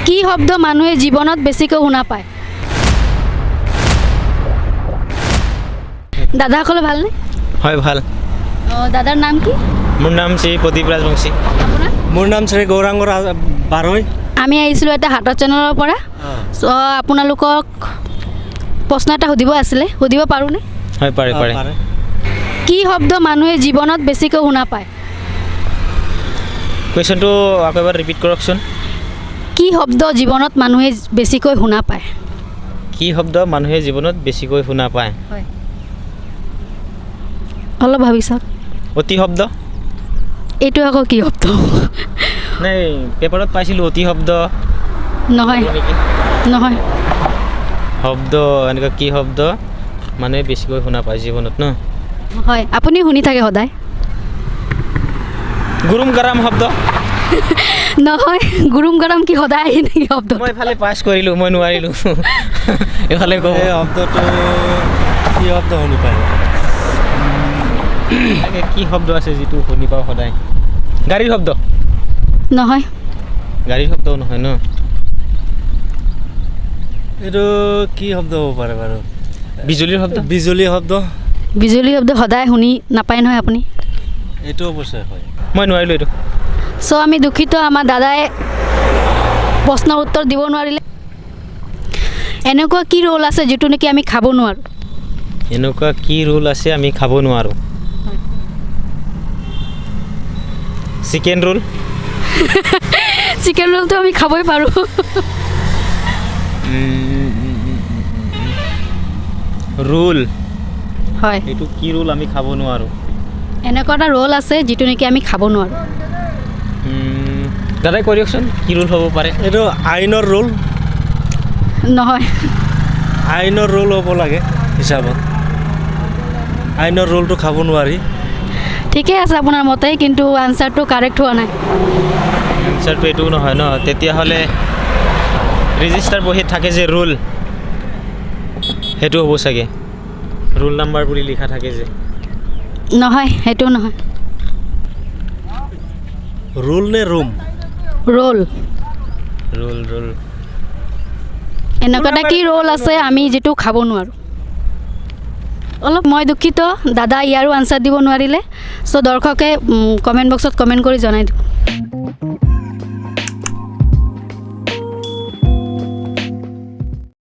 কি শব্দ মানুহে জীৱনত বেছিকৈ শুনা পায়? দাদাসকল ভালনে? হয় ভাল। দাদাৰ নাম কি? মোৰ নাম শ্ৰী প্ৰদীপ ৰাজবংশী। আপোনাৰ? মোৰ নাম শ্ৰী গৌৰাংগ বাৰৈ। আমি আহিছিলোঁ এটা হাতৰ চেনেলৰ পৰা। চ' আপোনালোকক প্ৰশ্ন এটা সুধিব আছিলে, সুধিব পাৰোঁনে? হয় পাৰে পাৰে। কি শব্দ মানুহে জীৱনত বেছিকৈ শুনা পায়? কুৱেশ্যনটো আকৌ এবাৰ ৰিপিট কৰকচোন। কি শব্দ জীৱনত মানুহে বেছিকৈ শুনা পায়? কি শব্দ মানুহে জীৱনত বেছিকৈ শুনা পায়? হয়, অলপ ভাবি চাওক। অতি শব্দ? এইটো আকৌ কি শব্দ? নাই পেপাৰত পাইছিলোঁ অতি শব্দ নহয় নেকি? নহয়, শব্দ এনেকুৱা কি শব্দ মানুহে বেছিকৈ শুনা পায় জীৱনত ন? হয় আপুনি শুনি থাকে সদায়। গুৰুম গাৰাম শব্দ? নহয়, গুৰুম গৰম কি সদায় আহি নেকি শব্দ? মই এইফালে পাছ কৰিলোঁ, মই নোৱাৰিলোঁ। এইফালে কওঁ এই শব্দটো কি শব্দ শুনি পায়? তাকে কি শব্দ আছে যিটো শুনি পাওঁ সদায়? গাড়ীৰ শব্দ? নহয়, গাড়ীৰ শব্দও নহয় ন? এইটো কি শব্দ হ'ব পাৰে বাৰু? বিজুলীৰ শব্দ? বিজুলী শব্দ? বিজুলী শব্দ সদায় শুনি নাপায় নহয় আপুনি। এইটো অৱশ্যে হয়। মই নোৱাৰিলোঁ এইটো। চ' আমি দুখিত, আমাৰ দাদাই প্ৰশ্নৰ উত্তৰ দিব নোৱাৰিলে। এনেকুৱা কি ৰোল আছে যিটো নেকি আমি খাব নোৱাৰোঁ? এনেকুৱা কি ৰোল আছে আমি খাব নোৱাৰোঁ? Chicken roll? চিকেন ৰোলটো আমি খাবই পাৰোঁ। ৰোল? হয়, এইটো কি ৰোল আমি খাব নোৱাৰোঁ? এনেকুৱা এটা ৰোল আছে যিটো নেকি আমি খাব নোৱাৰোঁ। দাদাই কৈ দিয়কচোন কি ৰোল হ'ব পাৰে? এইটো আইনৰ ৰোল? নহয়, আইনৰ ৰোল হ'ব লাগে হিচাপত। আইনৰ ৰোলটো খাব নোৱাৰি। ঠিকে আছে আপোনাৰ মতে, কিন্তু আনচাৰটো কাৰেক্ট হোৱা নাই। এনচাৰটো এইটোও নহয় ন? তেতিয়াহ'লে ৰেজিষ্টাৰ বহীত থাকে যে ৰোল, সেইটো হ'ব চাগে। ৰোল নাম্বাৰ বুলি লিখা থাকে যে। নহয়, সেইটোও নহয়। ৰোল নে ৰুম? ৰোল। ৰোল ৰোল এনেকুৱা এটা কি ৰোল আছে আমি যিটো খাব নোৱাৰোঁ? অলপ মই দুখিত, দাদা ইয়াৰো আনচাৰ দিব নোৱাৰিলে। চ' দৰ্শকে কমেণ্ট বক্সত কমেণ্ট কৰি জনাই দিব।